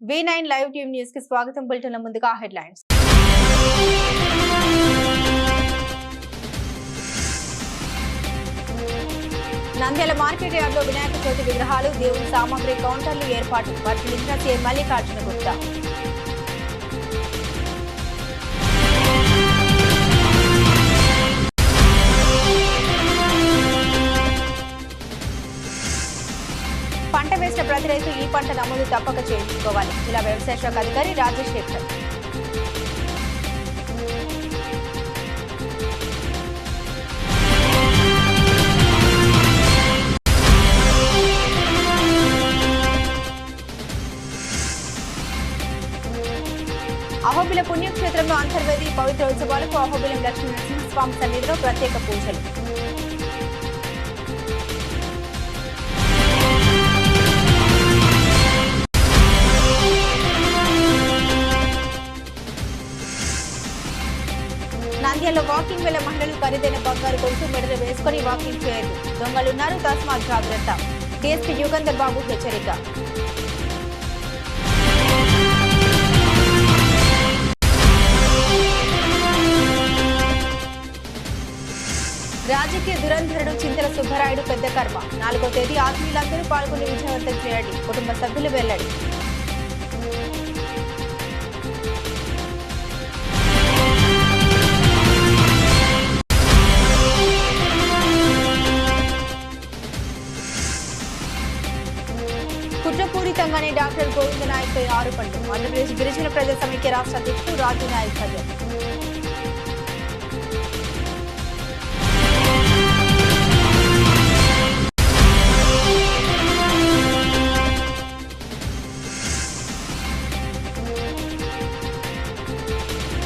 V9 live TV news కి స్వాగతం. బులెటిన్ల ముందుగా హెడ్లైన్స్. నంద్యాల మార్కెట్ యార్డ్లో వినాయక చవితి విగ్రహాలు, దేవుని సామాగ్రి కౌంటర్లు ఏర్పాటు. పరిశీలించిన సీఎం మల్లికార్జున గుప్తా. పంట వేసిన ప్రతి రైతు ఈ పంట నమోదు తప్పక చేయించుకోవాలి. జిల్లా వ్యవసాయ శాఖ అధికారి రాజశేఖర్. అహోబిల పుణ్యక్షేత్రంలో అంతర్వేది పవిత్ర ఉత్సవాలకు అహోబిలం లక్ష్మీ నరసింహస్వామి సన్నిధిలో ప్రత్యేక పూజలు. నంద్యాలలో వాకింగ్ వేళ మహిళలు ఖరీదైన బంగారు కొలుసు మెడలు వేసుకుని వాకింగ్ చేయదు. దొంగలున్నారు, తస్మాత్ జాగ్రత్త. డీఎస్పీ యుగంధర్ బాబు హెచ్చరిక. రాజకీయ దురంధరుడు చింతల సుబ్బరాయుడు పెద్ద కర్మ. 4వ తేదీ ఆత్మీయులందరూ పాల్గొని విజయవంతం చేయండి. కుటుంబ సభ్యులు వెల్లడి. కుట్రపూరితంగానే డాక్టర్ గోవింద నాయక్ పై ఆరోపణలు. ఆంధ్రప్రదేశ్ గిరిజన ప్రజా సమైక్య రాష్ట్ర అధ్యక్షుడు రాజు నాయక్ హాజరు.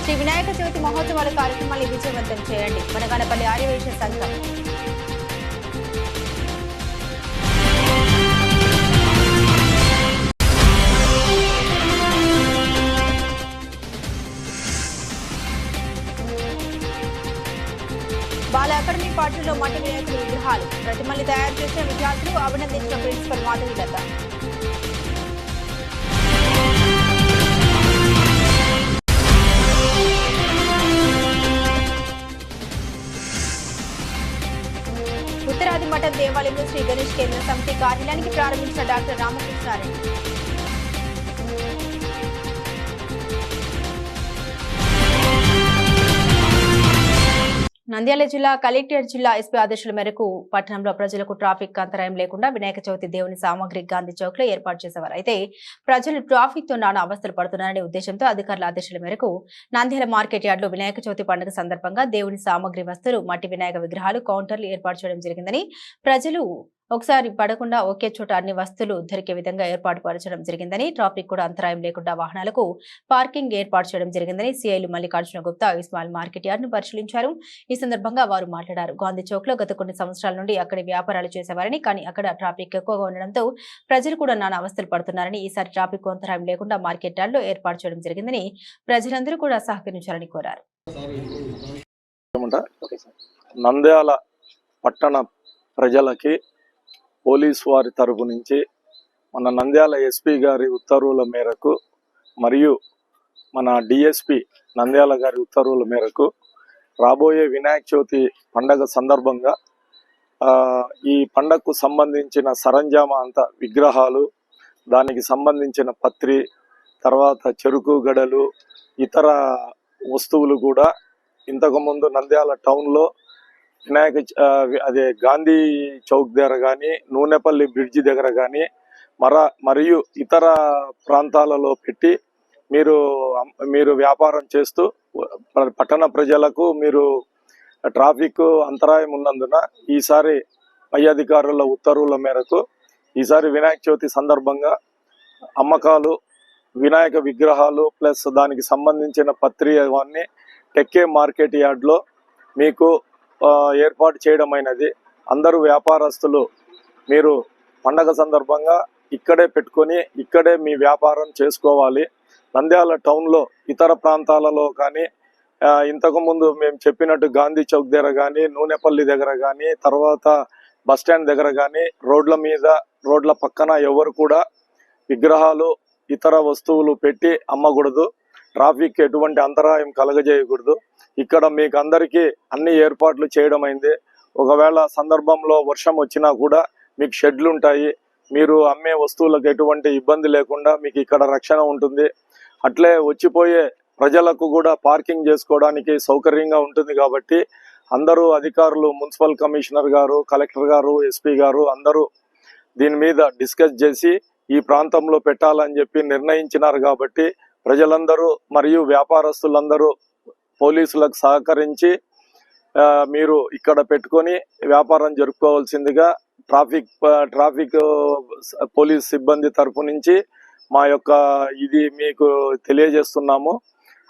శ్రీ వినాయక చవితి మహోత్సవాల కార్యక్రమాన్ని విజయవంతం చేయండి. మనగానపల్లి ఆర్యవైశ్య సంఘం. బాల అకాడమీ పాఠశాలలో మట్టి వినాయకుడి విగ్రహాలు, ప్రతిమల్ని తయారు చేసిన విద్యార్థులు అభినందించిన ప్రిన్సిపల్ మాధవిలత. ఉత్తరాది మఠం దేవాలయంలో శ్రీ గణేష్ కేంద్ర సమితి కార్యాలయానికి ప్రారంభించిన డాక్టర్ రామకృష్ణారెడ్డి. నంద్యాల జిల్లా కలెక్టర్ జిల్లా ఎస్పీ ఆదేశాల మేరకు పట్టణంలో ప్రజలకు ట్రాఫిక్ అంతరాయం లేకుండా వినాయక చవితి దేవుని సామాగ్రి గాంధీ చౌక్ లో ఏర్పాటు చేసేవారు. అయితే ప్రజలు ట్రాఫిక్ తో నానా అవస్థలు పడుతున్నారనే ఉద్దేశంతో అధికారుల ఆదేశాల మేరకు నంద్యాల మార్కెట్ యార్డ్ లో వినాయక చవితి పండుగ సందర్భంగా దేవుని సామాగ్రి వస్తువులు, మట్టి వినాయక విగ్రహాలు, కౌంటర్లు ఏర్పాటు చేయడం జరిగిందని, ప్రజలు ఒకసారి పడకుండా ఒకే చోట అన్ని వస్తువులు దొరికే విధంగా ఏర్పాటు పరచడం జరిగిందని, ట్రాఫిక్ కూడా అంతరాయం లేకుండా వాహనాలకు పార్కింగ్ ఏర్పాటు చేయడం జరిగిందని సిఐలు మల్లికార్జున గుప్తా ఇస్మాయిల్ మార్కెట్ యార్డ్ ను పరిశీలించారు. ఈ సందర్భంగా వారు మాట్లాడారు. గాంధీ చౌక్ లో గత కొన్ని సంవత్సరాల నుండి అక్కడి వ్యాపారాలు చేసేవారని, కానీ అక్కడ ట్రాఫిక్ ఎక్కువగా ఉండడంతో ప్రజలు కూడా నానా అవస్థలు పడుతున్నారని, ఈసారి ట్రాఫిక్ అంతరాయం లేకుండా మార్కెట్ యార్డ్ లో ఏర్పాటు చేయడం జరిగిందని, ప్రజలందరూ కూడా సహకరించాలని కోరారు. నంద్యాల పట్టణ ప్రజలకి పోలీసు వారి తరపు నుంచి మన నంద్యాల ఎస్పీ గారి ఉత్తర్వుల మేరకు మరియు మన డిఎస్పి నంద్యాల గారి ఉత్తర్వుల మేరకు రాబోయే వినాయక చవితి పండగ సందర్భంగా ఈ పండగకు సంబంధించిన సరంజామా అంతా విగ్రహాలు, దానికి సంబంధించిన పత్రి, తర్వాత చెరుకు గడలు, ఇతర వస్తువులు కూడా ఇంతకుముందు నంద్యాల టౌన్లో అదే గాంధీ చౌక్ దగ్గర కానీ, నూనెపల్లి బ్రిడ్జి దగ్గర కానీ మరియు ఇతర ప్రాంతాలలో పెట్టి మీరు వ్యాపారం చేస్తూ పట్టణ ప్రజలకు మీరు ట్రాఫిక్ అంతరాయం ఉన్నందున ఈసారి పై అధికారుల ఉత్తర్వుల మేరకు ఈసారి వినాయక చవితి సందర్భంగా అమ్మకాలు, వినాయక విగ్రహాలు ప్లస్ దానికి సంబంధించిన పత్రి అవన్నీ టెక్కే మార్కెట్ యార్డ్లో మీకు ఏర్పాటు చేయడం అయినది. అందరూ వ్యాపారస్తులు మీరు పండగ సందర్భంగా ఇక్కడే పెట్టుకొని ఇక్కడే మీ వ్యాపారం చేసుకోవాలి. నంద్యాల టౌన్లో ఇతర ప్రాంతాలలో కానీ ఇంతకుముందు మేము చెప్పినట్టు గాంధీ చౌక్ దగ్గర కానీ, నూనెపల్లి దగ్గర కానీ, తర్వాత బస్టాండ్ దగ్గర కానీ రోడ్ల పక్కన ఎవరు కూడా విగ్రహాలు ఇతర వస్తువులు పెట్టి అమ్మకూడదు. ట్రాఫిక్ ఎటువంటి అంతరాయం కలగజేయకూడదు. ఇక్కడ మీకు అందరికీ అన్ని ఏర్పాట్లు చేయడం అయింది. ఒకవేళ సందర్భంలో వర్షం వచ్చినా కూడా మీకు షెడ్లు ఉంటాయి. మీరు అమ్మే వస్తువులకు ఎటువంటి ఇబ్బంది లేకుండా మీకు ఇక్కడ రక్షణ ఉంటుంది. అట్లే వచ్చిపోయే ప్రజలకు కూడా పార్కింగ్ చేసుకోవడానికి సౌకర్యంగా ఉంటుంది. కాబట్టి అందరూ అధికారులు, మున్సిపల్ కమిషనర్ గారు, కలెక్టర్ గారు, ఎస్పీ గారు అందరూ దీని మీద డిస్కస్ చేసి ఈ ప్రాంతంలో పెట్టాలని చెప్పి నిర్ణయించినారు. కాబట్టి ప్రజలందరూ మరియు వ్యాపారస్తులందరూ పోలీసులకు సహకరించి మీరు ఇక్కడ పెట్టుకొని వ్యాపారం జరుపుకోవాల్సిందిగా ట్రాఫిక్ పోలీస్ సిబ్బంది తరపు నుంచి మా యొక్క ఇది మీకు తెలియజేస్తున్నాము.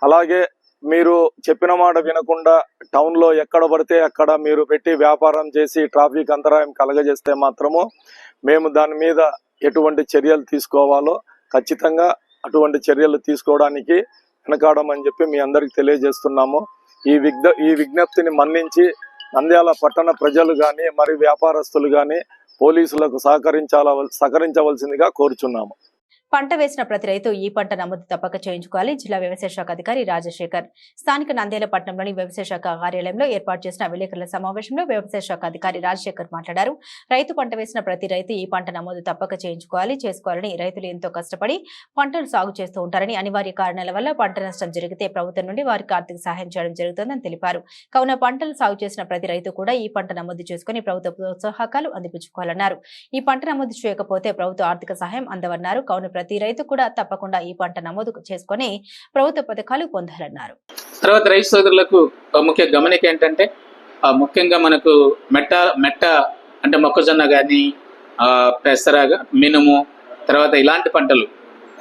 అలాగే మీరు చెప్పిన మాట వినకుండా టౌన్లో ఎక్కడ పడితే అక్కడ మీరు పెట్టి వ్యాపారం చేసి ట్రాఫిక్ అంతరాయం కలగజేస్తే మాత్రము మేము దాని మీద ఎటువంటి చర్యలు తీసుకోవాలో ఖచ్చితంగా అటువంటి చర్యలు తీసుకోవడానికి వెనకాడమని చెప్పి మీ అందరికి తెలియజేస్తున్నాము. ఈ విజ్ఞప్తిని మన్నించి పట్టణ ప్రజలు కానీ మరి వ్యాపారస్తులు కానీ పోలీసులకు సహకరించవలసిందిగా కోరుచున్నాము. పంట వేసిన ప్రతి రైతు ఈ పంట నమోదు తప్పక చేయించుకోవాలి. జిల్లా వ్యవసాయ శాఖ అధికారి రాజశేఖర్ స్థానిక నంద్యాల పట్టణంలోని వ్యవసాయ శాఖ కార్యాలయంలో ఏర్పాటు చేసిన విలేకరుల సమావేశంలో వ్యవసాయ శాఖ అధికారి రాజశేఖర్ మాట్లాడారు. రైతు పంట వేసిన ప్రతి రైతు ఈ పంట నమోదు తప్పక చేసుకోవాలని రైతులు ఎంతో కష్టపడి పంటను సాగు చేస్తూ ఉంటారని, అనివార్య కారణాల వల్ల పంట నష్టం జరిగితే ప్రభుత్వం నుండి వారికి ఆర్థిక సహాయం చేయడం జరుగుతుందని తెలిపారు. కావున పంటలు సాగు చేసిన ప్రతి రైతు కూడా ఈ పంట నమోదు చేసుకుని ప్రభుత్వ ప్రోత్సాహకాలు అందిపుచ్చుకోవాలన్నారు. ఈ పంట నమోదు చేయకపోతే ప్రభుత్వ ఆర్థిక సహాయం అందవన్నారు. కావున ప్రతి రైతు కూడా తప్పకుండా ఈ పంట నమోదు చేసుకుని ప్రభుత్వ పథకాలు పొందాలన్నారు. తర్వాత రైతు సోదరులకు ముఖ్య గమనిక ఏంటంటే ముఖ్యంగా మనకు మెట్ట అంటే మొక్కజొన్న కానీ పెసరగా మినుము తర్వాత ఇలాంటి పంటలు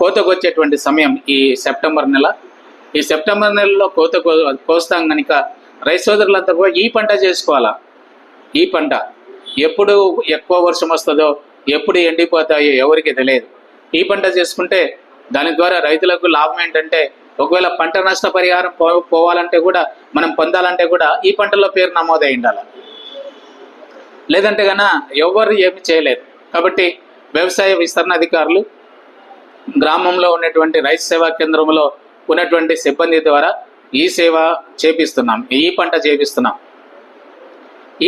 కోతకు వచ్చేటువంటి సమయం ఈ సెప్టెంబర్ నెల. ఈ సెప్టెంబర్ నెలలో కోస్తాం కనుక రైతు సోదరులంతా కూడా ఈ పంట చేసుకోవాలా. ఈ పంట ఎప్పుడు ఎక్కువ వర్షం వస్తుందో ఎప్పుడు ఎండిపోతాయో ఎవరికి తెలియదు. ఈ పంట చేసుకుంటే దాని ద్వారా రైతులకు లాభం ఏంటంటే ఒకవేళ పంట నష్ట పరిహారం పోవాలంటే కూడా మనం పొందాలంటే కూడా ఈ పంటలో పేరు నమోదై ఉండాలి. లేదంటే కన్నా ఎవరు ఏమి చేయలేరు. కాబట్టి వ్యవసాయ విస్తరణ అధికారులు గ్రామంలో ఉన్నటువంటి రైతు సేవా కేంద్రంలో ఉన్నటువంటి సిబ్బంది ద్వారా ఈ సేవ చేపిస్తున్నాం, ఈ పంట చేపిస్తున్నాం.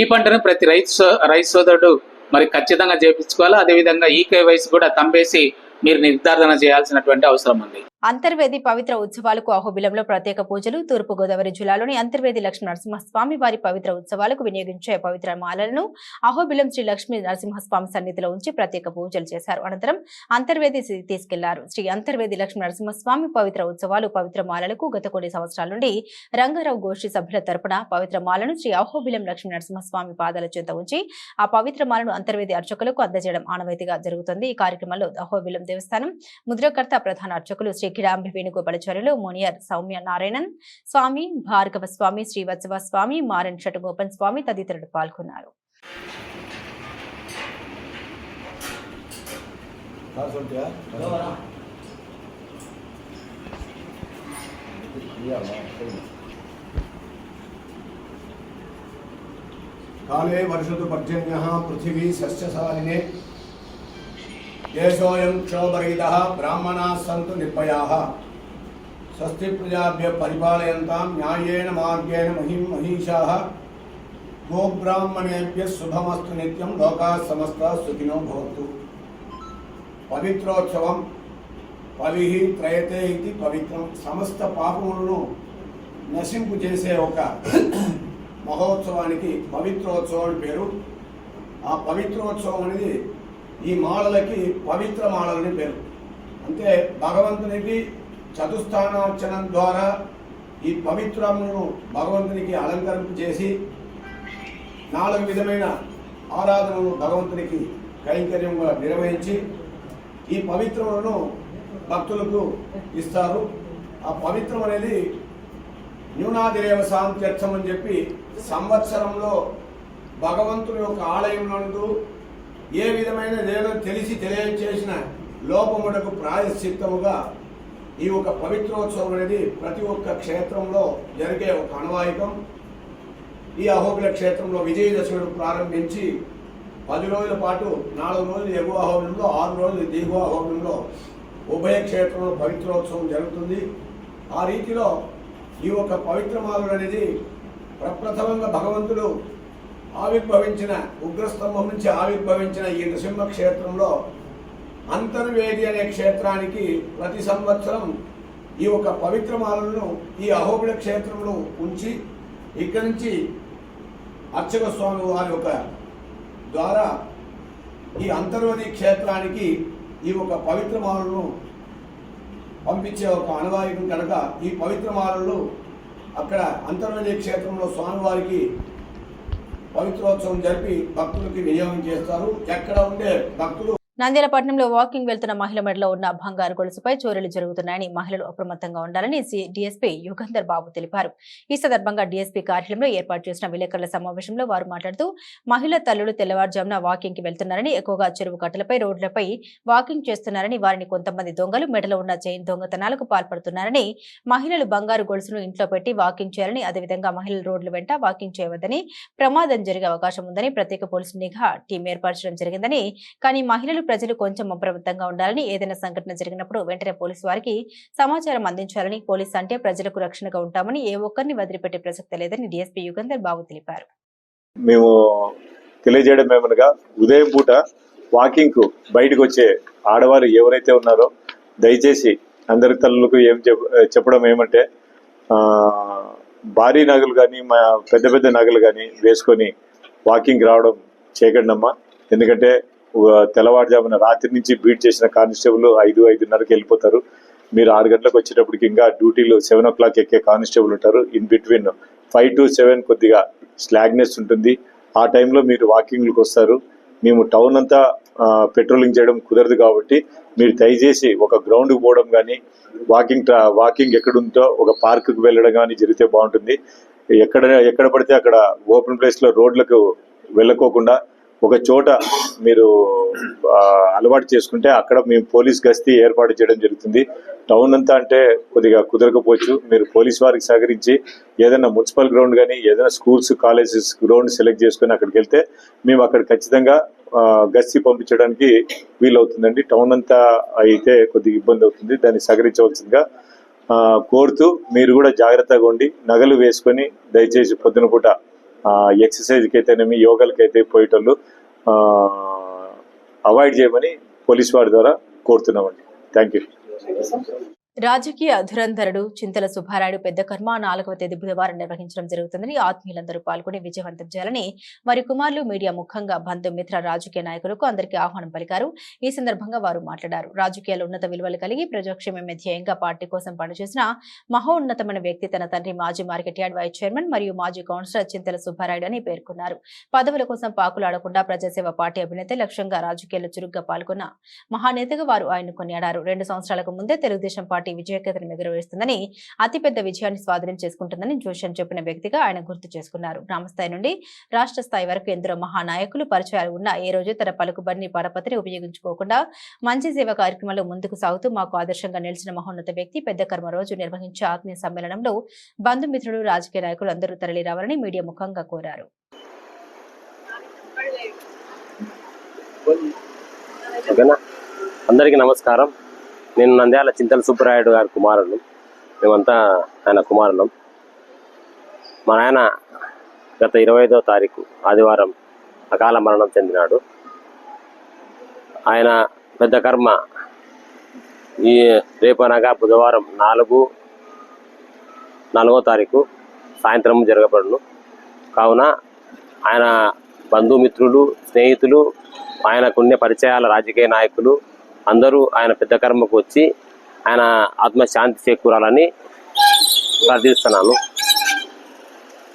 ఈ పంటను ప్రతి రైతు సోదరుడు మరి ఖచ్చితంగా చేపించుకోవాలి. అదేవిధంగా ఈ కేవైసీ కూడా తంపేసి మీరు నిర్ధారణ చేయాల్సినటువంటి అవసరం ఉంది. అంతర్వేది పవిత్ర ఉత్సవాలకు అహోబిలంలో ప్రత్యేక పూజలు. తూర్పు గోదావరి జిల్లాలోని అంతర్వేది లక్ష్మీ నరసింహస్వామి వారి పవిత్ర ఉత్సవాలకు వినియోగించే పవిత్ర మాలలను అహోబిలం శ్రీ లక్ష్మీ నరసింహస్వామి సన్నిధిలో ఉంచి ప్రత్యేక పూజలు చేశారు. అనంతరం అంతర్వేది తీసుకెళ్లారు. శ్రీ అంతర్వేది లక్ష్మీ నరసింహస్వామి పవిత్ర ఉత్సవాలు పవిత్ర మాలలకు గత కొన్ని సంవత్సరాల నుండి రంగారావు గోష్ఠి సభ్యుల తరపున పవిత్ర మాలను శ్రీ అహోబిలం లక్ష్మీ నరసింహస్వామి పాదాల చెంత ఉంచి ఆ పవిత్ర మాలను అంతర్వేది అర్చకులకు అందజేయడం ఆనవాయితీగా జరుగుతుంది. ఈ కార్యక్రమంలో అహోబిలం దేవస్థానం ముద్రకర్త ప్రధాన అర్చకులు శ్రీ కిడాంబి వేణుగోపాలాచార్యులు, మోనియర్ సౌమ్య నారాయణన్ స్వామి, భార్గవ స్వామి, శ్రీవత్సవ స్వామి, మారన్ షటుగోపన్ స్వామి తదితరులు పాల్గొన్నారు. काले वर्षतु पर्जन्यः पृथिवी सस्यशालिने देशोऽयं क्षोभरहितः ब्राह्मणाः सन्तु निर्भयाः स्वस्ति प्रजाभ्यः परिपालयन्तां न्यायेन मार्गेण महिषाः गोब्राह्मणेभ्यः शुभमस्तु नित्यं लोकाः समस्ताः सुखिनो भवन्तु। पवित्रोत्सवं पविः त्रयते इति पवित्रं समस्त पापमुలను నశింపు చేసే ఒక మహోత్సవానికి పవిత్రోత్సవం అని పేరు. ఆ పవిత్రోత్సవం అనేది ఈ మాలలకి పవిత్ర మాలలని పేరు. అంటే భగవంతునికి చతుస్థానార్చనం ద్వారా ఈ పవిత్రములను భగవంతునికి అలంకరింపు చేసి 4 విధమైన ఆరాధనలు భగవంతునికి కైంకర్యంగా నిర్వహించి ఈ పవిత్రములను భక్తులకు ఇస్తారు. ఆ పవిత్రం అనేది న్యూనాదిరేవ శాంత్యర్థం అని చెప్పి సంవత్సరంలో భగవంతుని యొక్క ఆలయంలో ఏ విధమైన ఏదో తెలియచేసిన లోపమునకు ప్రాయశ్చిత్తముగా ఈ ఒక పవిత్రోత్సవం అనేది ప్రతి ఒక్క క్షేత్రంలో జరిగే ఒక అనవాయికం. ఈ అహోబిల క్షేత్రంలో విజయదశమిని ప్రారంభించి 10 రోజుల పాటు 4 రోజులు ఎగువ అహోబిలంలో, 6 రోజులు దిగువ అహోబిలంలో ఉభయ క్షేత్రంలో పవిత్రోత్సవం జరుగుతుంది. ఆ రీతిలో ఈ ఒక పవిత్రమాలలు అనేది ప్రప్రథమంగా భగవంతుడు ఆవిర్భవించిన ఉగ్రస్తంభం నుంచి ఆవిర్భవించిన ఈ నృసింహ క్షేత్రంలో అంతర్వేది అనే క్షేత్రానికి ప్రతి సంవత్సరం ఈ ఒక పవిత్రమాలను ఈ అహోబిళ క్షేత్రంలో ఉంచి ఇక్కడి నుంచి అర్చక స్వామి వారి యొక్క ద్వారా ఈ అంతర్వేది క్షేత్రానికి ఈ ఒక పవిత్రమాలను పంపించే ఒక అనువాయికం కనుక ఈ పవిత్రమాలను అక్కడ అంతర్వేది క్షేత్రంలో స్వామివారికి పవిత్రోత్సవం జరిపి భక్తులకి వినియోగం చేస్తారు. ఎక్కడ ఉండే భక్తులు నంద్యాల పట్టణంలో వాకింగ్ వెళ్తున్న మహిళ మెడలో ఉన్న బంగారు గొలుసుపై చోరీలు జరుగుతున్నాయని మహిళలు అప్రమత్తంగా ఉండాలని డీఎస్పీ యుగంధర్ బాబు తెలిపారు. ఈ సందర్భంగా డీఎస్పీ కార్యాలయంలో ఏర్పాటు చేసిన విలేకరుల సమావేశంలో వారు మాట్లాడుతూ మహిళా తల్లులు తెల్లవారుజామున వాకింగ్ కి వెళ్తున్నారని, ఎక్కువగా చెరువు కట్టలపై రోడ్లపై వాకింగ్ చేస్తున్నారని, వారిని కొంతమంది దొంగలు మెడలో ఉన్న చైన్ దొంగతనాలకు పాల్పడుతున్నారని, మహిళలు బంగారు గొలుసును ఇంట్లో పెట్టి వాకింగ్ చేయాలని, అదేవిధంగా మహిళలు రోడ్ల వెంట వాకింగ్ చేయవద్దని, ప్రమాదం జరిగే అవకాశం ఉందని ప్రత్యేక పోలీసు నిఘా టీం ఏర్పరచడం జరిగిందని, కానీ మహిళలు ప్రజలు కొంచెం అప్రమత్తంగా ఉండాలని, ఏదైనా సంఘటన జరిగినప్పుడు వెంటనే పోలీసు వారికి సమాచారం అందించాలని, పోలీసు అంటే ప్రజలకు రక్షణగా ఉంటామని, ఏ ఒక్కరిని వదిలిపెట్టే ప్రసక్తి లేదని డీఎస్పీ యుగంధర్ బాబు తెలిపారు. మేము తెలియజేయడం ఏమనగా, ఉదయం పూట వాకింగ్ కు బయటకు వచ్చే ఆడవారు ఎవరైతే ఉన్నారో దయచేసి అందరి తల్లులకు చెప్పడం ఏమంటే, భారీ నగలు కానీ పెద్ద పెద్ద నగలు కానీ వేసుకొని వాకింగ్ రావడం చేయకండి అమ్మా. ఎందుకంటే తెల్లవారుజామున రాత్రి నుంచి బీట్ చేసిన కానిస్టేబుల్ 5-5:30కి వెళ్ళిపోతారు. మీరు 6 గంటలకు వచ్చేటప్పటికి ఇంకా డ్యూటీలో 7 o'clock ఎక్కే కానిస్టేబుల్ ఉంటారు. ఇన్ బిట్వీన్ 5 to 7 కొద్దిగా స్లాగ్నెస్ ఉంటుంది. ఆ టైంలో మీరు వాకింగ్లకు వస్తారు. మేము టౌన్ అంతా పెట్రోలింగ్ చేయడం కుదరదు కాబట్టి మీరు దయచేసి ఒక గ్రౌండ్కి పోవడం కానీ, వాకింగ్ ఎక్కడుందో ఒక పార్కుకు వెళ్ళడం కానీ జరిగితే బాగుంటుంది. ఎక్కడ పడితే అక్కడ ఓపెన్ ప్లేస్లో రోడ్లకు వెళ్ళకోకుండా ఒక చోట మీరు అలవాటు చేసుకుంటే అక్కడ మేము పోలీస్ గస్తీ ఏర్పాటు చేయడం జరుగుతుంది. టౌన్ అంతా అంటే కొద్దిగా కుదరకపోవచ్చు. మీరు పోలీస్ వారికి సహకరించి ఏదైనా మున్సిపల్ గ్రౌండ్ కానీ, ఏదైనా స్కూల్స్ కాలేజెస్ గ్రౌండ్ సెలెక్ట్ చేసుకుని అక్కడికి వెళ్తే మేము అక్కడ ఖచ్చితంగా గస్తీ పంపించడానికి వీలవుతుందండి. టౌన్ అంతా అయితే కొద్దిగా ఇబ్బంది అవుతుంది. దాన్ని సహకరించవలసిందిగా కోరుతూ మీరు కూడా జాగ్రత్తగా ఉండి నగలు వేసుకొని దయచేసి పొద్దున పూట ఎక్సర్సైజ్కి అయితేనేమి యోగాలకి అయితే పోయేటోళ్ళు అవాయిడ్ చేయమని పోలీస్ వారి ద్వారా కోరుతున్నామండి. Thank you. రాజకీయ ధురంధరుడు చింతల సుబ్బారాయుడు పెద్ద కర్మ 4వ తేదీ బుధవారం నిర్వహించడం జరుగుతుందని, ఆత్మీయులందరూ పాల్గొని విజయవంతం చేయాలని వారి కుమారులు, మీడియా, ముఖ్యంగా బంధుమిత్ర రాజకీయ నాయకులకు అందరికీ ఆహ్వానం పలికారు. ఈ సందర్భంగా వారు మాట్లాడారు. రాజకీయాలు ఉన్నత విలువలు కలిగి ప్రజాక్షేమమే ధ్యేయంగా పార్టీ కోసం పనిచేసిన మహోన్నతమైన వ్యక్తి తన తండ్రి మాజీ మార్కెట్ యార్డ్ వైస్ చైర్మన్ మరియు మాజీ కౌన్సిలర్ చింతల సుబ్బారాయుడు అని పేర్కొన్నారు. పదవుల కోసం పాకులాడకుండా ప్రజాసేవ పార్టీ అభినేత లక్ష్యంగా రాజకీయాల్లో చురుగ్గా పాల్గొన్న మహానేతగా వారు ఆయన కొనియాడారు. 2 సంవత్సరాలకు ముందే తెలుగుదేశం పార్టీ విజయకేతనం ఎగురవేస్తుందని, అతిపెద్ద విజయాన్ని స్వాధీనం చేసుకుంటుందని జోషన్ చెప్పిన వ్యక్తిగా ఆయన గుర్తు చేసుకున్నారు. గ్రామస్థాయి నుండి రాష్ట్ర స్థాయి వరకు ఎందరో మహానాయకులు పరిచయాలు ఉన్న ఏ రోజు తన పలుకుబడిని పరపతిని ఉపయోగించుకోకుండా మంచి సేవ కార్యక్రమాల్లో ముందుకు సాగుతూ మాకు ఆదర్శంగా నిలిచిన మహోన్నత వ్యక్తి పెద్ద కర్మ రోజు నిర్వహించే ఆత్మీయ సమ్మేళనంలో బంధుమిత్రులు, రాజకీయ నాయకులు అందరూ తరలి రావాలని మీడియా ముఖంగా కోరారు. అందరికీ నమస్కారం. నేను నంద్యాల చింతల సుబ్బరాయుడు గారి కుమారుడు. మేమంతా ఆయన కుమారులం. మా నాయన గత 25వ తారీఖు ఆదివారం అకాల మరణం చెందినాడు. ఆయన పెద్ద కర్మ ఈ రేపు అనగా బుధవారం 4వ తారీఖు సాయంత్రం జరగబడును. కావున ఆయన బంధుమిత్రులు, స్నేహితులు, ఆయనకున్న పరిచయాల రాజకీయ నాయకులు అందరూ ఆయన పెద్ద కర్మకు వచ్చి ఆయన ఆత్మశాంతి చేకూరాలని ప్రార్థిస్తున్నాను.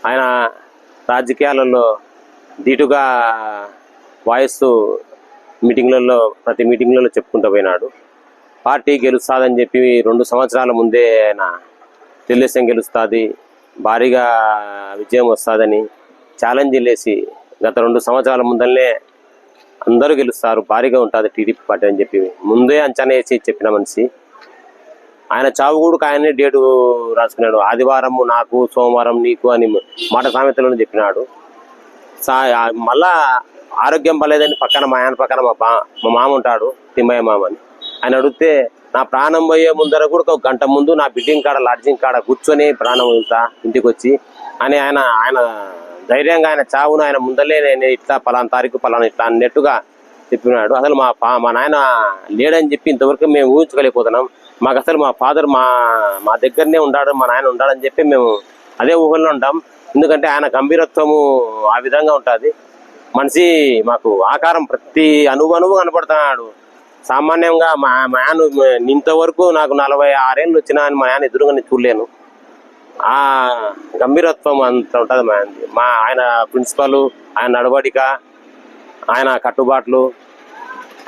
ఆయన రాజకీయాలలో ధీటుగా వాయిస్తూ ప్రతి మీటింగ్లలో చెప్పుకుంటూ పోయినాడు. పార్టీ గెలుస్తుందని చెప్పి 2 సంవత్సరాల ముందే ఆయన తెలుగుదేశం గెలుస్తుంది, భారీగా విజయం వస్తుందని ఛాలెంజ్ చేసి గత 2 సంవత్సరాల ముందల్లే అందరూ గెలుస్తారు, భారీగా ఉంటుంది టీడీపీ పార్టీ అని చెప్పి ముందే అంచనా వేసి చెప్పిన మనిషి. ఆయన చావు కూడా ఆయనే డేటు రాసుకున్నాడు. ఆదివారం నాకు, సోమవారం నీకు అని మాట సామెతలను చెప్పినాడు. మళ్ళా ఆరోగ్యం బాలేదని పక్కన మా ఆయన పక్కన మా మామ ఉంటాడు, తిమ్మయ్య మామ అని. ఆయన అడిగితే నా ప్రాణం పోయే ముందర కూడా ఒక గంట ముందు నా బిల్డింగ్ కాడ లాడ్జింగ్ కాడ కూర్చొని ప్రాణం వెళ్తా ఇంటికి వచ్చి అని ఆయన ధైర్యంగా ఆయన చావును ఆయన ముందలే నేను ఇట్లా పలానా తారీఖు పలానా ఇట్లా అన్నట్టుగా చెప్పినాడు. అసలు మా నాయన లేడని చెప్పి ఇంతవరకు మేము ఊహించుకోలేకపోతున్నాం. మాకు అసలు మా ఫాదర్ మా దగ్గరనే ఉన్నాడు, మా నాయన ఉన్నాడని చెప్పి మేము అదే ఊహల్లో ఉంటాం. ఎందుకంటే ఆయన గంభీరత్వము ఆ విధంగా ఉంటుంది. మనిషి మాకు ఆకారం ప్రతి అణువు కనపడుతున్నాడు. సామాన్యంగా మా ఆయన ఇంతవరకు నాకు 46 ఏళ్ళు వచ్చినా అని మా ఆయన ఎదురుగా నేను చూడలేను. ఆ గంభీరత్వం అంత ఉంటుంది మా ఆయన ప్రిన్సిపల్, ఆయన నడవడిక, ఆయన కట్టుబాట్లు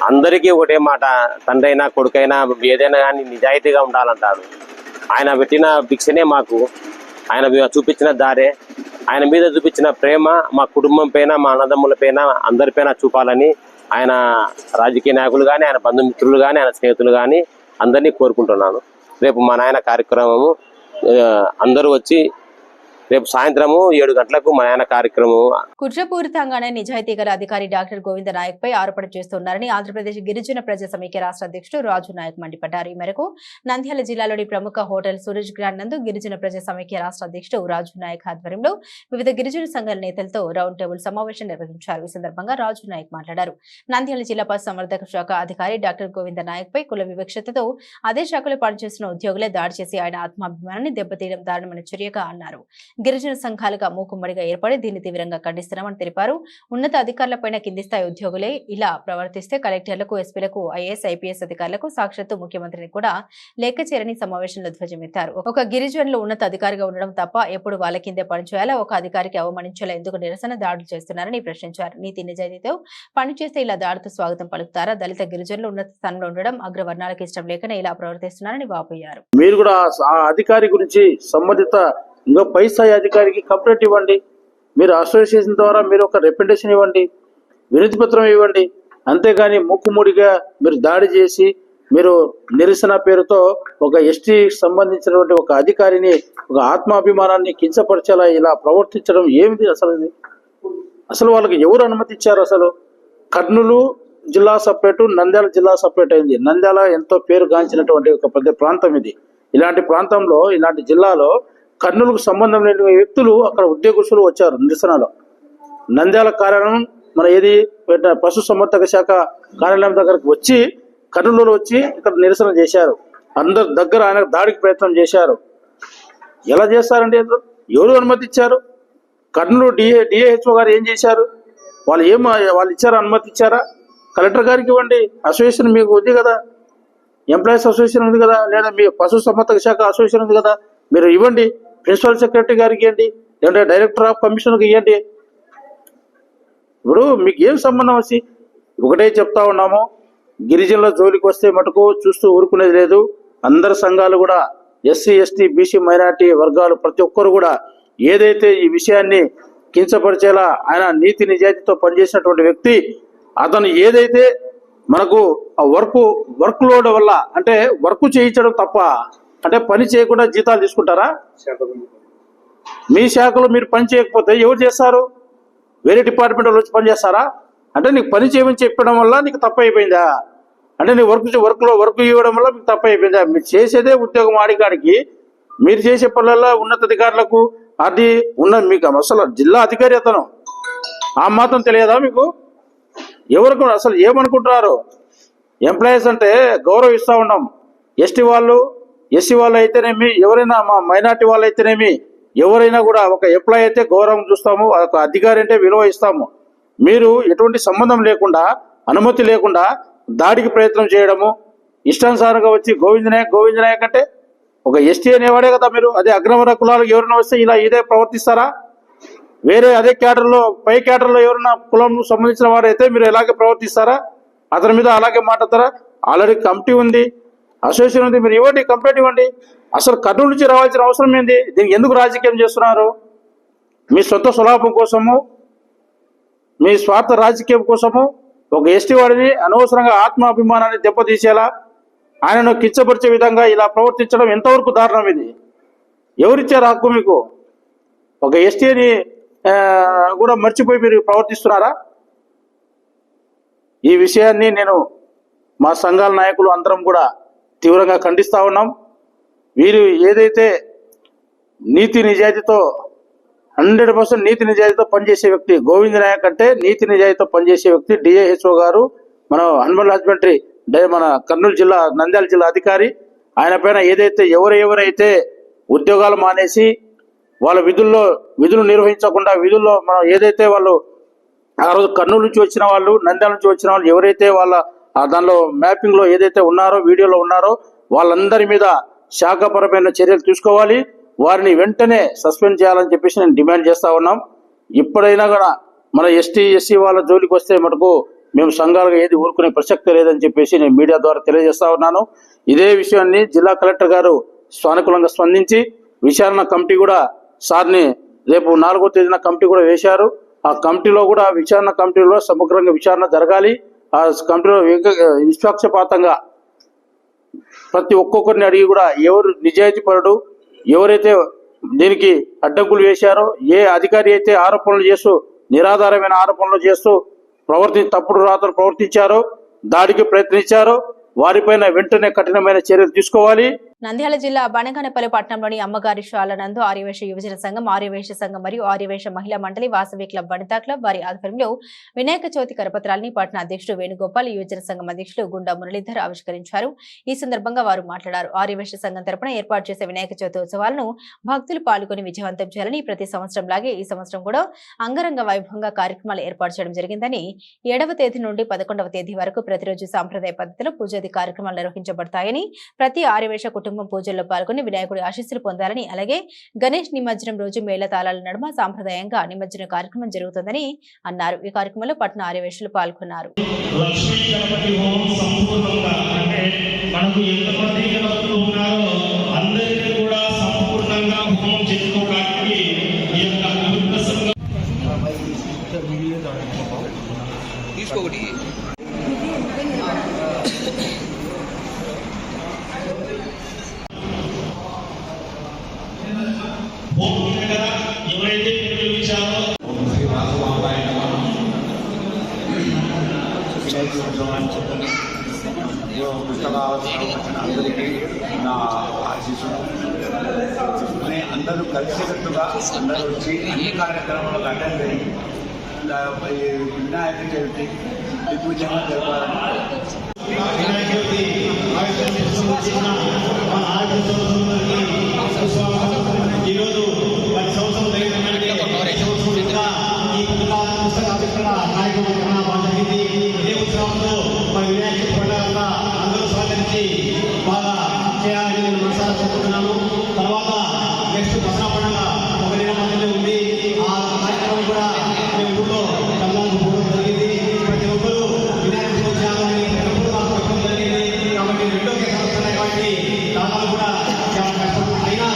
అందరికీ ఒకటే మాట, తండ్రి అయినా కొడుకైనా ఏదైనా కానీ నిజాయితీగా ఉండాలంటాడు. ఆయన పెట్టిన భిక్షనే మాకు, ఆయన చూపించిన దారే, ఆయన మీద చూపించిన ప్రేమ మా కుటుంబం పైన, మా అన్నదమ్ముల పైన, అందరిపైన చూపాలని ఆయన రాజకీయ నాయకులు కానీ, ఆయన బంధుమిత్రులు కానీ, ఆయన స్నేహితులు కానీ అందరినీ కోరుకుంటున్నాను. రేపు మా నాయన కార్యక్రమము అందరూ వచ్చి రేపు సాయంత్రము 7 గంటలకు మా నాయన కార్యక్రమం. కుట్రపూరితంగానే నిజాయితీ గల అధికారి డాక్టర్ గోవింద నాయక్ పై ఆరోపణ చేస్తున్నారని ఆంధ్రప్రదేశ్ గిరిజన ప్రజా సమైక్య రాష్ట్ర అధ్యక్షుడు రాజు నాయక్ మండిపడ్డారు. ఈ మేరకు నంద్యాల జిల్లాలోని ప్రముఖ హోటల్ సూరజ్ గ్రాండ్ నందు గిరిజన ప్రజా సమైక్య రాష్ట్ర అధ్యక్షుడు రాజు నాయక్ ఆధ్వర్యంలో వివిధ గిరిజన సంఘాల నేతలతో రౌండ్ టేబుల్ సమావేశం నిర్వహించారు. ఈ సందర్భంగా రాజు నాయక్ మాట్లాడారు. నంద్యాల జిల్లా పశు సంవర్ధక శాఖ అధికారి డాక్టర్ గోవింద నాయక్ పై కుల వివక్షతతో అదే శాఖలో పనిచేస్తున్న ఉద్యోగులే దాడి చేసి ఆయన ఆత్మాభిమానాన్ని దెబ్బతీయడం దారుణమైన చర్యగా అన్నారు. గిరిజన సంఘాలుగా మూకుమ్మడిగా ఏర్పడి దీన్ని తీవ్రంగా ఖండిస్తున్నామని తెలిపారు. ఉన్నత అధికారులపైన కింది స్థాయి ఉద్యోగులే ఇలా ప్రవర్తిస్తే కలెక్టర్లకు, ఎస్పీలకు, ఐఏఎస్, ఐపీఎస్ అధికారులకు సాక్షాత్తు ముఖ్యమంత్రిని కూడా లెక్క చేరని సమావేశంలో ధ్వజమెత్తారు. ఒక గిరిజనులు ఉన్నత అధికారిగా ఉండడం తప్ప ఎప్పుడు వాళ్ళ కిందే పనిచేయాలా, ఒక అధికారికి అవమానించేలా ఎందుకు నిరసన దాడులు చేస్తున్నారని ప్రశ్నించారు. నీతి నిజాయితీతో పనిచేస్తే ఇలా దాడితో స్వాగతం పలుకుతారా? దళిత గిరిజనులు ఉన్నత స్థానంలో ఉండడం అగ్రవర్ణాలకు ఇష్టం లేకనే ఇలా ప్రవర్తిస్తున్నారని వాపోయారు. మీరు కూడా ఆ అధికారి గురించి సంబంధిత ఇంకా పై స్థాయి అధికారికి కంప్లైంట్ ఇవ్వండి. మీరు అసోసియేషన్ ద్వారా మీరు ఒక రిప్రజెంటేషన్ ఇవ్వండి, వినతి పత్రం ఇవ్వండి. అంతేగాని మూకుముడిగా మీరు దాడి చేసి మీరు నిరసన పేరుతో ఒక ఎస్టీకి సంబంధించినటువంటి ఒక అధికారిని, ఒక ఆత్మాభిమానాన్ని కించపరిచేలా ఇలా ప్రవర్తించడం ఏమిటి అసలు వాళ్ళకి ఎవరు అనుమతి ఇచ్చారు? అసలు కర్నూలు జిల్లా సపరేటు, నంద్యాల జిల్లా సపరేట్ అయింది. నంద్యాల ఎంతో పేరుగాంచినటువంటి ఒక పెద్ద ప్రాంతం ఇది. ఇలాంటి ప్రాంతంలో, ఇలాంటి జిల్లాలో కర్నూలుకు సంబంధం లేని వ్యక్తులు అక్కడ ఉద్యోగస్తులు వచ్చారు నిరసనలో. నంద్యాల కార్యాలయం మన ఏది పశు సంవర్ధక శాఖ కార్యాలయం దగ్గరకు వచ్చి కర్నూలులో వచ్చి ఇక్కడ నిరసన చేశారు. అందరు దగ్గర ఆయన దాడికి ప్రయత్నం చేశారు. ఎలా చేస్తారండి? ఎవరు అనుమతి ఇచ్చారు? కర్నూలు డిఏహెచ్ఓ గారు ఏం చేశారు? వాళ్ళు ఇచ్చారా? అనుమతి ఇచ్చారా? కలెక్టర్ గారికి ఇవ్వండి. అసోసియేషన్ మీకు ఉంది కదా, ఎంప్లాయీస్ అసోసియేషన్ ఉంది కదా, లేదా మీ పశు సంవర్ధక శాఖ అసోసియేషన్ ఉంది కదా, మీరు ఇవ్వండి. ప్రిన్సిపల్ సెక్రటరీ గారికి ఇవ్వండి, లేదంటే డైరెక్టర్ ఆఫ్ కమిషన్కి ఇవ్వండి. ఇప్పుడు మీకు ఏం సంబంధం వచ్చి ఒకటే చెప్తా ఉన్నాము, గిరిజనుల జోలికి వస్తే మటుకు చూస్తూ ఊరుకునేది లేదు. అందరు సంఘాలు కూడా, ఎస్సీ, ఎస్టీ, బీసీ, మైనార్టీ వర్గాలు ప్రతి ఒక్కరు కూడా ఏదైతే ఈ విషయాన్ని కించపరిచేలా ఆయన నీతి నిజాయితీతో పనిచేసినటువంటి వ్యక్తి, అతను ఏదైతే మనకు ఆ వర్క్ లోడ్ వల్ల, అంటే వర్క్ చేయించడం తప్ప, అంటే పని చేయకుండా జీతాలు తీసుకుంటారా? మీ శాఖలో మీరు పని చేయకపోతే ఎవరు చేస్తారు? వేరే డిపార్ట్మెంట్ వచ్చి పని చేస్తారా? అంటే నీకు పని చేయమని చెప్పడం వల్ల నీకు తప్పు అయిపోయిందా? అంటే నీ వర్క్ ఇవ్వడం వల్ల మీకు తప్పు అయిపోయిందా? మీరు చేసేదే ఉద్యోగం ఆడికాడికి, మీరు చేసే పనులలో ఉన్నత అధికారులకు అది మీకు అసలు జిల్లా అధికారి అతను ఆ మాత్రం తెలియదా మీకు? ఎవరికి అసలు ఏమనుకుంటున్నారు? ఎంప్లాయీస్ అంటే గౌరవం ఇస్తూ ఉన్నాం. ఎస్టీ వాళ్ళు, ఎస్సీ వాళ్ళు అయితేనేమి, ఎవరైనా మా మైనార్టీ వాళ్ళు అయితేనేమి, ఎవరైనా కూడా ఒక ఎంప్లాయీ అయితే గౌరవం చూస్తాము, ఒక అధికారి అంటే విలువ ఇస్తాము. మీరు ఎటువంటి సంబంధం లేకుండా, అనుమతి లేకుండా దాడికి ప్రయత్నం చేయడము, ఇష్టానుసారంగా వచ్చి గోవింద నాయక్ అంటే ఒక ఎస్టీ అనేవాడే కదా మీరు. అదే అగ్రవర్ణ కులాలకు ఎవరైనా వస్తే ఇదే ప్రవర్తిస్తారా? వేరే అదే క్యాడర్లో, పై క్యాడర్లో ఎవరైనా కులం సంబంధించిన వారైతే మీరు ఎలాగే ప్రవర్తిస్తారా? అతని మీద అలాగే మాట్లాడతారా? ఆల్రెడీ కమిటీ ఉంది, అసోసియేషన్ ఉంది, మీరు ఇవ్వండి, కంప్లైంట్ ఇవ్వండి. అసలు కర్నూలు నుంచి రావాల్సిన అవసరం ఏంది? దీనికి ఎందుకు రాజకీయం చేస్తున్నారు? మీ సొంత స్వలాభం కోసము, మీ స్వార్థ రాజకీయం కోసము ఒక ఎస్టీ వాడిని అనవసరంగా ఆత్మాభిమానాన్ని దెబ్బతీసేలా, ఆయనను కించపరిచే విధంగా ఇలా ప్రవర్తించడం ఎంతవరకు దారుణం? ఇది ఎవరిచ్చారు హక్కు మీకు? ఒక ఎస్టీని కూడా మర్చిపోయి మీరు ప్రవర్తిస్తున్నారా? ఈ విషయాన్ని నేను మా సంఘాల నాయకులు అందరం కూడా తీవ్రంగా ఖండిస్తూ ఉన్నాం. వీరు ఏదైతే నీతి నిజాయితీతో 100% నీతి నిజాయితీతో పనిచేసే వ్యక్తి గోవింద్ నాయక్ అంటే నీతి నిజాయితీతో పనిచేసే వ్యక్తి. డిఐహెచ్ఓ గారు మన అనిమల్ హస్బెండరీ మన కర్నూలు జిల్లా నంద్యాల జిల్లా అధికారి. ఆయన పైన ఏదైతే ఎవరైతే ఉద్యోగాలు మానేసి వాళ్ళ విధులు నిర్వహించకుండా విధుల్లో మనం ఏదైతే వాళ్ళు ఆ రోజు కర్నూలు నుంచి వచ్చిన వాళ్ళు, నంద్యాల నుంచి వచ్చిన వాళ్ళు ఎవరైతే వాళ్ళ దానిలో మ్యాపింగ్ లో ఏదైతే ఉన్నారో, వీడియోలో ఉన్నారో వాళ్ళందరి మీద శాఖపరమైన చర్యలు తీసుకోవాలి. వారిని వెంటనే సస్పెండ్ చేయాలని చెప్పేసి నేను డిమాండ్ చేస్తా ఉన్నాం. ఇప్పుడైనా కూడా మన ఎస్సీ వాళ్ళ జోలికి వస్తే మటుకు మేము సంఘాలుగా ఏది ఊరుకునే ప్రసక్తి లేదని చెప్పేసి నేను మీడియా ద్వారా తెలియజేస్తా ఉన్నాను. ఇదే విషయాన్ని జిల్లా కలెక్టర్ గారు సానుకూలంగా స్పందించి విచారణ కమిటీ కూడా సార్ని రేపు 4వ తేదీన కమిటీ కూడా వేశారు. ఆ కమిటీలో కూడా విచారణ కమిటీలో సమగ్రంగా విచారణ జరగాలి. ఆ కమిటీలో నిష్పక్షపాతంగా ప్రతి ఒక్కొక్కరిని అడిగి కూడా ఎవరు నిజాయితీ పరుడు, ఎవరైతే దీనికి అడ్డంకులు వేశారో, ఏ అధికారి అయితే ఆరోపణలు చేస్తూ నిరాధారమైన ఆరోపణలు చేస్తూ తప్పుడు రాతలు ప్రవర్తించారో, దాడికి ప్రయత్నించారో వారిపైన వెంటనే కఠినమైన చర్యలు తీసుకోవాలి. నంద్యాల జిల్లా బనగానపల్లి పట్టణంలోని అమ్మగారి శాల నందు ఆర్యవేశ యువజన సంఘం, ఆర్యవేశ సంఘం మరియు ఆర్యవేశ మహిళా మండలి, వాసవి క్లబ్, వనితా క్లబ్ వారి ఆధ్వర్యంలో వినాయక చవితి కరపత్రాలని పట్టణ అధ్యక్షుడు వేణుగోపాల్, యువజన సంఘం అధ్యక్షుడు గుండా మురళీధర్ ఆవిష్కరించారు. ఈ సందర్భంగా వారు మాట్లాడారు. ఆర్యవేశ సంఘం తరపున ఏర్పాటు చేసే వినాయక చవితి ఉత్సవాలను భక్తులు పాల్గొని విజయవంతం చేయాలని, ప్రతి సంవత్సరం లాగే ఈ సంవత్సరం కూడా అంగరంగ వైభవంగా కార్యక్రమాలు ఏర్పాటు చేయడం జరిగిందని, 7వ తేదీ నుండి 11వ తేదీ వరకు ప్రతిరోజు సాంప్రదాయ పద్ధతిలో పూజాది కార్యక్రమాలు నిర్వహించబడతాయని, ప్రతి ఆర్యవేశ కుటుంబం పూజల్లో పాల్గొని వినాయకుడి ఆశీస్సులు పొందాలని, అలాగే గణేష్ నిమజ్జనం రోజు మేళ తాళాల నడుమ సాంప్రదాయంగా నిమజ్జన కార్యక్రమం జరుగుతుందని అన్నారు. ఈ కార్యక్రమంలో పట్టణ ఆర్యవేశులు పాల్గొన్నారు. ఎవరైతే పిలిపించారో అందరికీ నా ఆశీస్సులు. అందరూ కలిసికట్టుగా అందరూ వచ్చి అన్ని కార్యక్రమాలకు అటెండ్ అయ్యి వినాయక చవితి దిగ్విజయంగా జరపాలని ఈరోజు 10 సంవత్సరాలు ఈ పుస్తక ఆవిష్కరణ కార్యక్రమం జరిగింది. ఇదే ఉత్సవంలో మన వినాయక పండుగ అందరూ సహకరించి బాగా చేయాలని నేను మనసారా కోరుకుంటున్నాను. తర్వాత నెక్స్ట్ దసరా పండుగ 1 నెల మధ్యలో ఉంది. ఆ కార్యక్రమం కూడా మేము ఊళ్ళో కళ్ళకు పోవడం జరిగింది. ప్రతి ఒక్కరూ వినాయక చవితి చేయాలని ఎప్పుడు మాకు చెప్పడం జరిగింది. కాబట్టి 2వ సంవత్సరం కాబట్టి దాదాపు కూడా చాలా కష్టం అయినా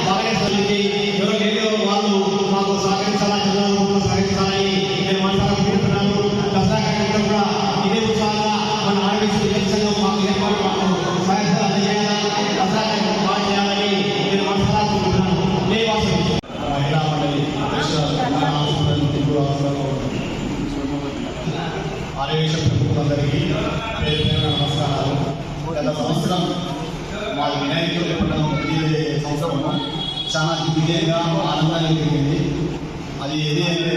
బాగానే చదివింది. ఎవరో లేదో వాళ్ళు మాకు సహకరించాలని సహకరించాలని నేను మనసారా కోరుకుంటున్నాను. దసరా కార్యక్రమం కూడా ఇదే ఉత్సాహంగా మన ఆర్యవేశ సంఘం మాకు ఏర్పాటు సహాయాలు అందజేయాలా, దసరా కార్యక్రమం బాగా చేయాలని నేను మనసారా కోరుకుంటున్నాను. మహిళా మండలి ఆర్యవేశ ప్రముఖులందరికీ పేరు నమస్కారాలు. గత సంవత్సరం మా వినాయక పండుగ సంవత్సరం చాలా దిగ్విజయంగా ఆనందంగా జరిగింది. అది ఏది అంటే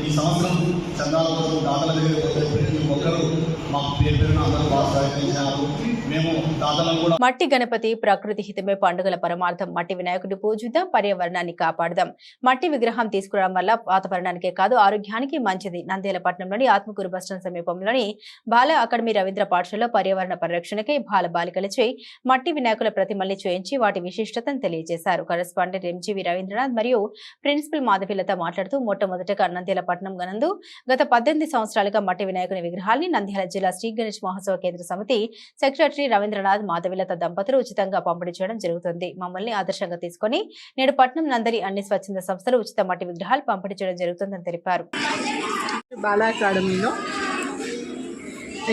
ఈ సంవత్సరం చందాల కోసం దాతల దగ్గర ప్రతి ఒక్కరు మాకు పేరు అందరూ బాగా సహకరించారు. మేము దాతలను కూడా మట్టి గణపతి ప్రకృతి హితమే పండుగల పరమార్థం. మట్టి వినాయకుడిని పూజిద్దాం, పర్యావరణాన్ని కాపాడదాం. మట్టి విగ్రహం తీసుకురావడం వల్ల వాతావరణానికే కాదు ఆరోగ్యానికి మంచిది. నంద్యాల పట్టణంలోని ఆత్మకూరు బస్టాండ్ సమీపంలోని బాల అకాడమీ రవీంద్ర పాఠశాలలో పర్యావరణ పరిరక్షణకై బాలికలచే మట్టి వినాయకుల ప్రతిమల్ని చేయించి వాటి విశిష్టతను తెలియజేశారు. కరెస్పాండెంట్ ఎంజీవి రవీంద్రనాథ్ మరియు ప్రిన్సిపల్ మాధవిలత మాట్లాడుతూ మొట్టమొదటగా నంద్యాల పట్టణం నందు గత 18 సంవత్సరాలుగా మట్టి వినాయకుని విగ్రహాల్ని నంద్యాల జిల్లా శ్రీ గణేష్ మహోత్సవ కేంద్ర సమితి సెక్రటరీ రవీంద్రనాథ్ మాధవిలత దంపతులు ఉచితంగా పంపిణీ చేయడం జరుగుతుంది. మమ్మల్ని ఆదర్శంగా తీసుకుని నేడు పట్నం నందరి అన్ని స్వచ్ఛంద సంస్థలు ఉచిత మట్టి విగ్రహాలు పంపిణీ చేయడం జరుగుతుందని తెలిపారు. బాల అకాడమీలో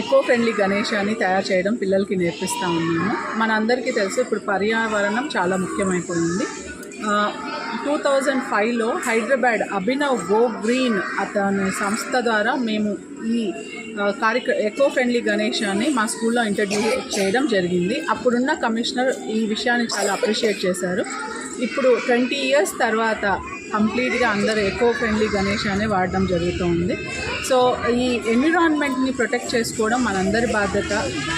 ఎకో ఫ్రెండ్లీ గణేశాన్ని తయారు చేయడం పిల్లలకి నేర్పిస్తూ ఉన్నాము. మన అందరికీ తెలుసు ఇప్పుడు పర్యావరణం చాలా ముఖ్యమైపోయింది. 2005లో హైదరాబాద్ అభినవ్ గో గ్రీన్ అతని సంస్థ ద్వారా మేము ఈ ఎకో ఫ్రెండ్లీ గణేశాన్ని మా స్కూల్లో ఇంట్రడ్యూస్ చేయడం జరిగింది. అప్పుడున్న కమిషనర్ ఈ విషయాన్ని చాలా అప్రిషియేట్ చేశారు. ఇప్పుడు 20 years తర్వాత కంప్లీట్గా అందరూ ఎకో ఫ్రెండ్లీ గణేశాన్ని వాడడం జరుగుతుంది. సో ఈ ఎన్విరాన్మెంట్ని ప్రొటెక్ట్ చేసుకోవడం మనందరి బాధ్యత.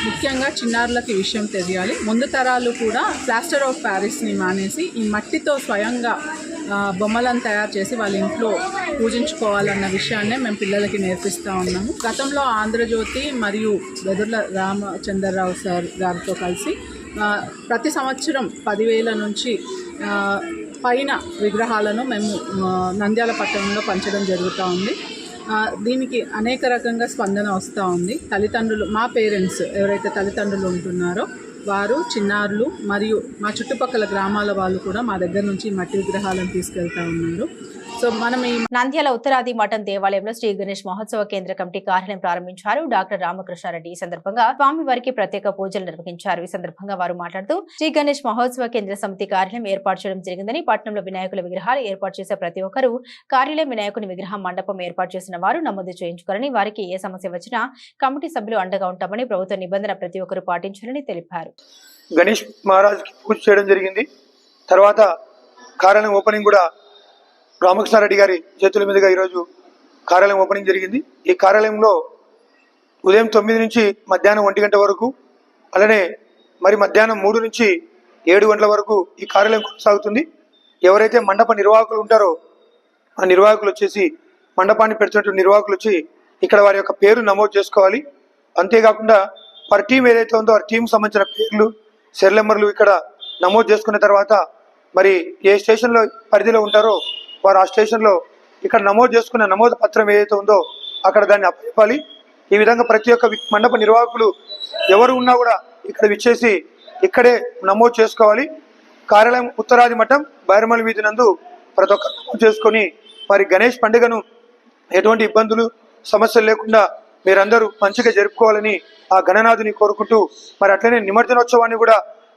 ముఖ్యంగా చిన్నారులకు ఈ విషయం తెలియాలి. ముందు తరాలు కూడా ప్లాస్టర్ ఆఫ్ ప్యారిస్ని మానేసి ఈ మట్టితో స్వయంగా బొమ్మలను తయారు చేసి వాళ్ళ ఇంట్లో పూజించుకోవాలన్న విషయాన్నే మేము పిల్లలకి నేర్పిస్తూ ఉన్నాము. గతంలో ఆంధ్రజ్యోతి మరియు వెదుర్ల రామచంద్రరావు సార్ గారితో కలిసి ప్రతి సంవత్సరం 10,000 నుంచి పైన విగ్రహాలను మేము నంద్యాల పట్టణంలో పంచడం జరుగుతూ ఉంది. దీనికి అనేక రకంగా స్పందన వస్తూ ఉంది. తల్లిదండ్రులు, మా పేరెంట్స్ ఎవరైతే తల్లిదండ్రులు ఉంటున్నారో వారు, చిన్నారులు మరియు మా చుట్టుపక్కల గ్రామాల వాళ్ళు కూడా మా దగ్గర నుంచి మట్టి విగ్రహాలను తీసుకెళ్తా ఉన్నారు. సో మనం ఈ నంద్యాల ఉత్తరాది మఠం దేవాలయంలో శ్రీ గణేష్ మహోత్సవ కేంద్ర కమిటీ కార్యాలయం ప్రారంభించారు డాక్టర్ రామకృష్ణారెడ్డి. ఈ సందర్భంగా స్వామివారికి ప్రత్యేక పూజలు నిర్వహించారు. ఈ సందర్భంగా వారు మాట్లాడుతూ శ్రీ గణేష్ మహోత్సవ కేంద్ర సమితి కార్యాలయం ఏర్పాటు చేయడం జరిగిందని, పట్టణంలో వినాయకుల విగ్రహాలు ఏర్పాటు చేసే ప్రతి ఒక్కరూ కార్యాలయం వినాయకుని విగ్రహం మండపం ఏర్పాటు చేసిన వారు నమోదు చేయించుకోవాలని, వారికి ఏ సమస్య వచ్చినా కమిటీ సభ్యులు అండగా ఉంటామని, ప్రభుత్వ నిబంధన ప్రతి ఒక్కరూ పాటించాలని తెలిపారు. గణేష్ మహారాజ్ పూజ చేయడం జరిగింది. తర్వాత కార్యాలయం ఓపెనింగ్ కూడా రామకృష్ణారెడ్డి గారి చేతుల మీదుగా ఈరోజు కార్యాలయం ఓపెనింగ్ జరిగింది. ఈ కార్యాలయంలో ఉదయం 9 నుంచి మధ్యాహ్నం 1 గంట వరకు, అలానే మరి మధ్యాహ్నం 3 నుంచి 7 గంటల వరకు ఈ కార్యాలయం కొనసాగుతుంది. ఎవరైతే మండప నిర్వాహకులు ఉంటారో ఆ నిర్వాహకులు వచ్చేసి, మండపాన్ని పెడుతున్నటువంటి నిర్వాహకులు వచ్చి ఇక్కడ వారి యొక్క పేరు నమోదు చేసుకోవాలి. అంతేకాకుండా వారి టీం ఏదైతే ఉందో ఆ టీం సంబంధించిన పేర్లు, సెల్ నెంబర్లు ఇక్కడ నమోదు చేసుకున్న తర్వాత మరి ఏ స్టేషన్లో పరిధిలో ఉంటారో వారు ఆ స్టేషన్లో ఇక్కడ నమోదు చేసుకున్న నమోదు పత్రం ఏదైతే ఉందో అక్కడ దాన్ని అప్పచెప్పాలి. ఈ విధంగా ప్రతి ఒక్క మండప నిర్వాహకులు ఎవరు ఉన్నా కూడా ఇక్కడ విచ్చేసి ఇక్కడే నమోదు చేసుకోవాలి. కార్యాలయం ఉత్తరాది మఠం బైరమల్ వీధి నందు ప్రతి ఒక్కరు నమోదు చేసుకొని మరి గణేష్ పండుగను ఎటువంటి ఇబ్బందులు సమస్యలు లేకుండా మీరందరూ మంచిగా జరుపుకోవాలని ఆ గణనాథుని కోరుకుంటూ, మరి అట్లనే నిమజ్జనోత్సవాన్ని కూడా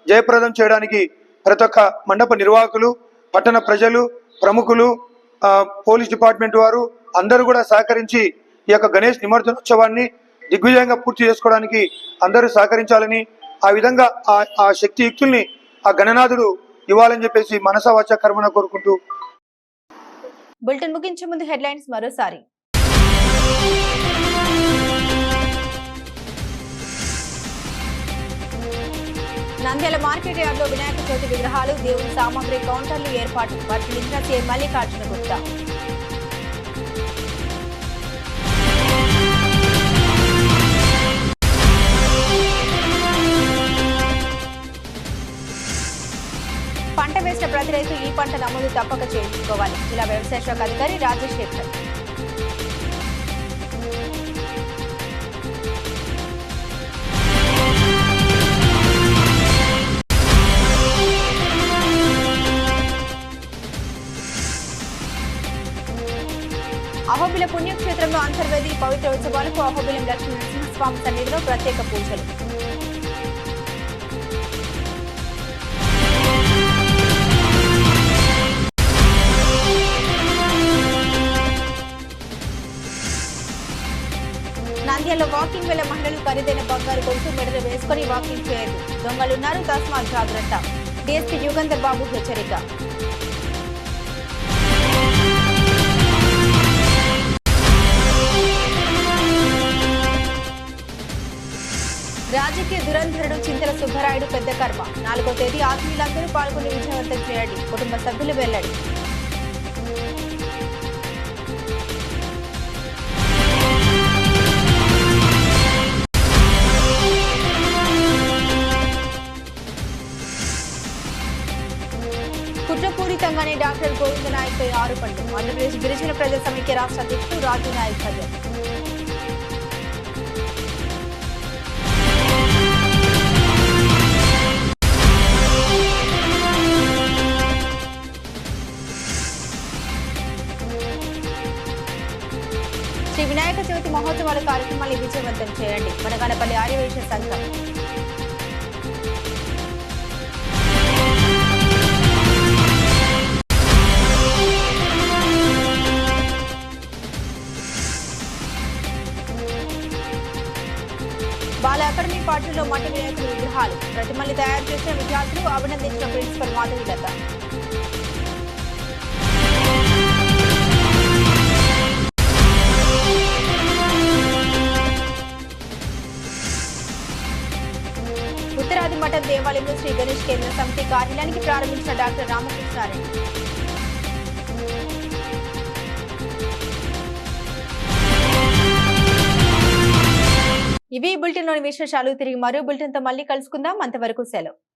జయప్రదం చేయడానికి ప్రతి ఒక్క మండప నిర్వాహకులు, పట్టణ ప్రజలు, ప్రముఖులు, పోలీస్ డిపార్ట్మెంట్ వారు అందరూ కూడా సహకరించి ఈ యొక్క గణేష్ నిమజ్జనోత్సవాన్ని దిగ్విజయంగా పూర్తి చేసుకోవడానికి అందరూ సహకరించాలని, ఆ విధంగా ఆ శక్తియుక్తుల్ని ఆ గణనాథుడు ఇవ్వాలని చెప్పేసి మనసా వాచా కర్మన కోరుకుంటూ. బులెటిన్ ముగించే ముందు హెడ్లైన్స్ మరోసారి. నంద్యాల మార్కెట్ యార్డ్లో వినాయక చవితి విగ్రహాలు, దేవుని సామాగ్రి కౌంటర్లు ఏర్పాటు, పరిశీలించిన సీఎం మల్లికార్జున గుప్తా. పంట వేసిన ప్రతి రైతు ఈ పంట నమోదు తప్పక చేయించుకోవాలి, జిల్లా వ్యవసాయ శాఖ అధికారి రాజశేఖర్. అహోబిల పుణ్యక్షేత్రంలో అంతర్వేది పవిత్ర ఉత్సవాలకు అహోబిలం లక్ష్మీ నరసింహస్వామి సన్నిధిలో ప్రత్యేక పూజలు. నంద్యాలలో వాకింగ్ వేళ మహిళలు ఖరీదైన బంగారు గొలుసు మెడలు వేసుకుని వాకింగ్ చేయదు, దొంగలున్నారు తస్మాత్ జాగ్రత్త, డీఎస్పీ యుగంధర్ బాబు హెచ్చరిక. రాజకీయ దురంధరుడు చింతల సుబ్బరాయుడు పెద్ద కర్మ, 4వ తేదీ ఆత్మీయులందరూ పాల్గొని విజయవంతం చేయండి, కుటుంబ సభ్యులు వెల్లడి. కుట్రపూరితంగానే డాక్టర్ గోవింద నాయక్ పై ఆరోపణలు, ఆంధ్రప్రదేశ్ గిరిజన ప్రజా సమైక్య రాష్ట్ర అధ్యక్షుడు రాజు నాయక్ హాజరు. శ్రీ వినాయక చవితి మహోత్సవాల కార్యక్రమాన్ని విజయవంతం చేయండి, మనగానపల్లి ఆర్యవైశ్య సంఘం. విగ్రహాన్ని తయారు చేసిన విద్యార్థులు అభినందించిన ప్రిన్సిపల్ మాధవీలత. ఉత్తరాది మఠం దేవాలయంలో శ్రీ గణేష్ కేంద్ర సమితి కార్యాలయానికి ప్రారంభించిన డాక్టర్ రామకృష్ణారెడ్డి. ఇవి బులెటిన్లోని విశేషాలు. తిరిగి మరో బులెటిన్తో మళ్ళీ కలుసుకుందాం. అంతవరకు సెలవు.